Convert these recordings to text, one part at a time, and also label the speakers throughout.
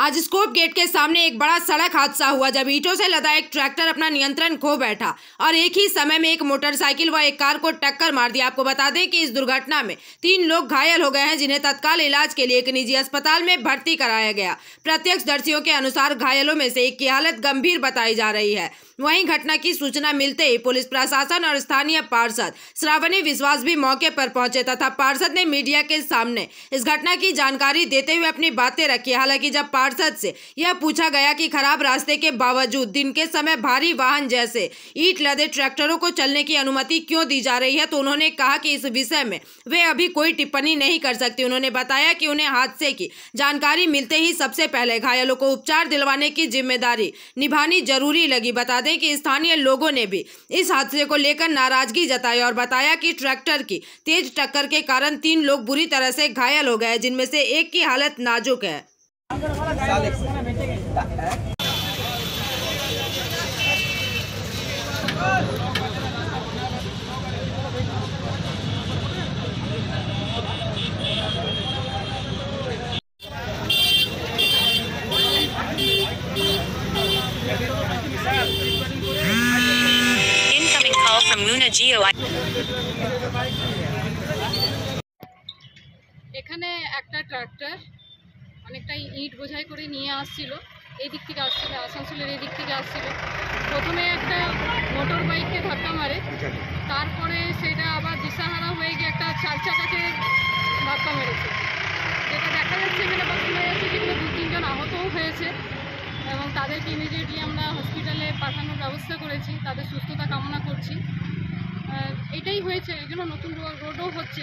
Speaker 1: आज scope gate के सामने एक बड़ा सड़क हादसा हुआ जब ईंटों से लदा एक ट्रैक्टर अपना नियंत्रण खो बैठा और एक ही समय में एक मोटरसाइकिल व एक कार को टक्कर मार दिया। आपको बता दें कि इस दुर्घटना में 3 लोग घायल हो गए हैं, जिन्हें तत्काल इलाज के लिए एक निजी अस्पताल में भर्ती कराया गया। प्रत्यक्षदर्शियों के अनुसार घायलों में से एक की हालत गंभीर बताई जा रही है। वहीं घटना की सूचना मिलते ही पुलिस प्रशासन और स्थानीय पार्षद श्रावणी विश्वास भी मौके पर पहुंचे तथा पार्षद ने मीडिया के सामने इस घटना की जानकारी देते हुए अपनी बातें रखी। हालांकि जब पार्षद से यह पूछा गया कि खराब रास्ते के बावजूद दिन के समय भारी वाहन जैसे ईंट लदे ट्रैक्टरों को चलने की अनुमति क्यों दी जा रही है, तो उन्होंने कहा कि इस विषय में वे अभी कोई टिप्पणी नहीं कर सकती। उन्होंने बताया कि उन्हें हादसे की जानकारी मिलते ही सबसे पहले घायलों को उपचार दिलवाने की जिम्मेदारी निभानी जरूरी लगी। बता दें कि स्थानीय लोगों ने भी इस हादसे को लेकर नाराजगी जताई और बताया कि ट्रैक्टर की तेज टक्कर के कारण 3 लोग बुरी तरह से घायल हो गए, जिनमें से एक की हालत नाजुक है।
Speaker 2: Incoming call from Muna Geo.
Speaker 3: এখানে একটা ট্রাক্টর অনেকটাই ইট বোঝাই করে নিয়ে আসছিল, এই দিক থেকে আসছিল, আসানসোলের এই দিক থেকে আসছিল। প্রথমে একটা মোটর বাইককে ধাক্কা মারে, তারপরে সেটা আবার দিশাহারা হয়ে গিয়ে একটা 4 চাকাকে ধাক্কা মেরেছে। যেটা দেখা যাচ্ছে এখানে বা শোনা যাচ্ছে যেখানে 2-3 জন আহতও হয়েছে এবং তাদেরকে ইমিডিয়েটলি আমরা হসপিটালে পাঠানোর ব্যবস্থা করেছি, তাদের সুস্থতা কামনা করছি। এটাই হয়েছে, এই জন্য নতুন রোডও হচ্ছে,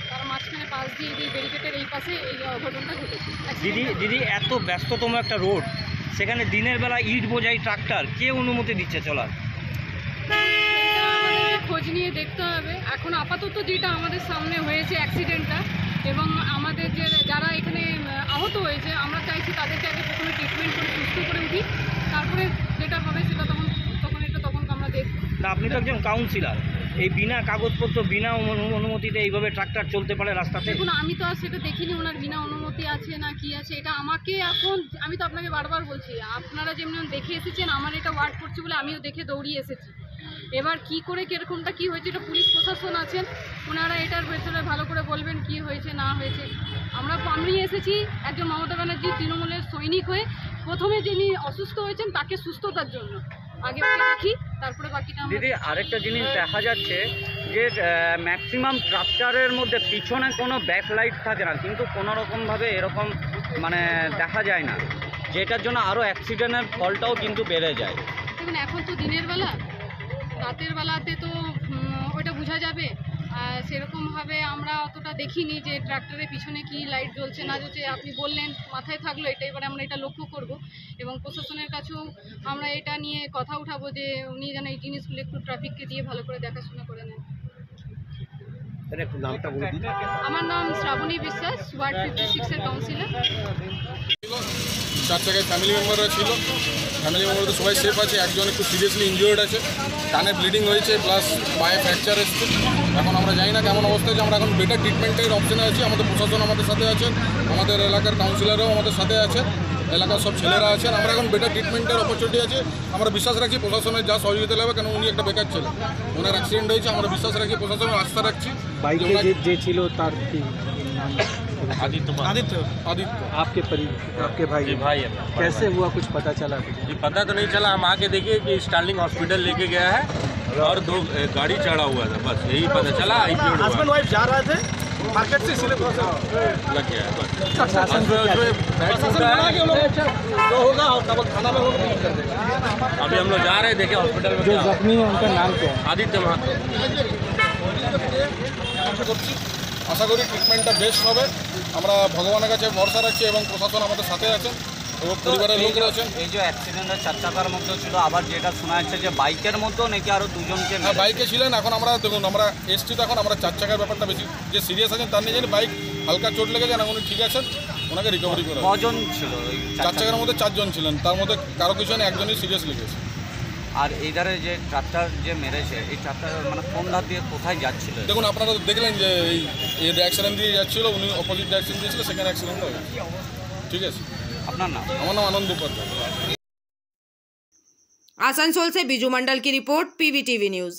Speaker 3: তার মাঝখানে পাশ দিয়ে এই ব্যারিকেডের এই পাশে এই অঘটনটা ঘটেছে।
Speaker 4: দিদি এত ব্যস্ততম একটা রোড, সেখানে দিনের বেলা ইট বোঝাই ট্রাক্টর কে অনুমতি দিচ্ছে চলার?
Speaker 3: খোঁজ নিয়ে দেখতে হবে। এখন আপাতত যেটা আমাদের সামনে হয়েছে অ্যাক্সিডেন্টটা, এবং আমাদের যে যারা এখানে আহত হয়েছে আমরা চাইছি তাদেরকে আগে প্রথমে ট্রিটমেন্ট করে সুস্থ করে উঠি, তারপরে যেটা হবে সেটা তখন আমরা দেখব।
Speaker 4: তা আপনি তো একজন কাউন্সিলর, এই বিনা কাগজপত্র বিনা অনুমতিতে এইভাবে ট্রাক্টর চলতে পারে রাস্তাতে?
Speaker 3: দেখুন, আমি তো আর সেটা দেখিনি ওনার বিনা অনুমতি আছে না কি আছে, এটা আমাকে এখন আমি তো আপনাকে বারবার বলছি, আপনারা যেমন দেখে এসেছেন আমার এটা ওয়ার্ড করছে বলে আমিও দেখে দৌড়িয়ে এসেছি। এবার কি করে কীরকমটা কী হয়েছে এটা পুলিশ প্রশাসন আছেন, ওনারা এটার ভেতরে ভালো করে বলবেন কি হয়েছে না হয়েছে। আমি এসেছি একজন মমতা ব্যানার্জি তৃণমূলের সৈনিক হয়ে, প্রথমে যিনি অসুস্থ হয়েছেন তাকে সুস্থতার জন্য আগে দেখি, তারপরে বাকিটা।
Speaker 4: দিদি আরেকটা জিনিস দেখা যাচ্ছে যে ম্যাক্সিমাম ট্রাক্টরের মধ্যে পিছনে কোনো ব্যাকলাইট থাকে না, কিন্তু কোনোরকমভাবে এরকম মানে দেখা যায় না, যেটার জন্য আরও অ্যাক্সিডেন্টের ফলটাও কিন্তু বেড়ে যায়।
Speaker 3: দেখুন, এখন তো দিনের বেলা, রাতের বেলাতে তো ওইটা বোঝা যাবে। সেরকমভাবে আমরা অতটা দেখিনি যে ট্রাক্টরের পিছনে কি লাইট জ্বলছে না জ্বলছে। আপনি বললেন মাথায় থাকলো এটা, এবারে আমরা এটা লক্ষ্য করব এবং প্রশাসনের কাছেও আমরা এটা নিয়ে কথা উঠাবো যে উনি যেন এই জিনিসগুলো একটু ট্রাফিককে দিয়ে ভালো করে দেখাশোনা করে নেন। আমার নাম শ্রাবণী বিশ্বাস, ওয়ার্ড 56-এর কাউন্সিলর।
Speaker 5: 4 জায়গায় ফ্যামিলি মেম্বাররা ছিল, ফ্যামিলি মেম্বার তো সবাই সেফ আছে, একজন একটু সিরিয়াসলি ইনজিওর্ড আছে, কানে ব্লিডিং হয়েছে প্লাস পায়ে ফ্র্যাকচার এসছে। এখন আমরা জানি না কেমন অবস্থায়, যে আমরা এখন বেটার ট্রিটমেন্টের অপশানে আছি। আমাদের প্রশাসন আমাদের সাথে আছেন, আমাদের এলাকার কাউন্সিলররাও আমাদের সাথে আছেন, এলাকার সব ছেলেরা আছেন। আমরা এখন বেটার ট্রিটমেন্টের অপরচুনিটি আছে, আমরা বিশ্বাস রাখছি প্রশাসনের যা সহযোগিতা লাগবে, কেন উনি একটা বেকার ছেলে, ওনার অ্যাক্সিডেন্ট হয়েছে, আমরা বিশ্বাস রাখি, প্রশাসনের আস্থা রাখছি।
Speaker 6: বাইকে যে ছিল তার কি
Speaker 5: आदित्य
Speaker 6: आपके भाई
Speaker 7: है।
Speaker 6: कैसे हुआ, कुछ पता चला?
Speaker 7: जी पता तो नहीं चला, हम आके देखे कि स्टार्लिंग हॉस्पिटल लेके गया है और 2 गाड़ी चढ़ा हुआ था, बस यही पता चला।
Speaker 6: हस्बैंड वाइफ जा रहे थे मार्केट से, इसीलिए
Speaker 7: लग गया है बस।
Speaker 6: तो होगा तब थाना में
Speaker 7: अभी हम लोग जा रहे हैं, देखे हॉस्पिटल में।
Speaker 6: जो जख्मी है उनका नाम क्या है?
Speaker 7: आदित्य महातो।
Speaker 5: আশা করি ট্রিটমেন্টটা বেস্ট হবে। আমরা ভগবানের কাছে ভরসা রাখছি এবং প্রশাসন আমাদের সাথে আছেন এবং পরিবারের লোকরা আছেন।
Speaker 4: এই যে অ্যাক্সিডেন্টের 4 চাকার মধ্যে ছিল, আবার যেটা শোনা যাচ্ছে যে বাইকের মতো নাকি আরও 2 জনকে।
Speaker 5: হ্যাঁ, বাইকে ছিলেন। এখন আমরা দেখুন, আমরা এসছি তো, এখন আমরা 4 চাকার ব্যাপারটা বেশি যে সিরিয়াস আছেন তার নিয়ে জানি, বাইক হালকা চোট লেগেছে না, উনি ঠিক আছেন, ওনাকে রিকভারি করে।
Speaker 4: কজন ছিল?
Speaker 5: 4 চাকার মধ্যে 4 জন ছিলেন, তার মধ্যে কারো কিছু নেই, একজনই সিরিয়াস লেগেছে।
Speaker 4: আর এইধারে যে ট্রাক্টর যে মেরেছে, এই ট্রাক্টর মানে কোন ধার দিয়ে কোথায় যাচ্ছিল?
Speaker 5: দেখুন, আপনারা তো দেখলেন যে এই অ্যাক্সিডেন্ট দিয়ে যাচ্ছিল, উনি অপোজিট অ্যাক্সিডেন্ট দিয়েছিল, সেখানে অ্যাক্সিডেন্টটা হয়েছে। ঠিক আছে।
Speaker 4: আপনার নাম?
Speaker 5: আমার নাম আনন্দ উপাধ্যায়।
Speaker 1: आसनसोल से बिजू मंडल की रिपोर्ट, पीवीटीवी न्यूज।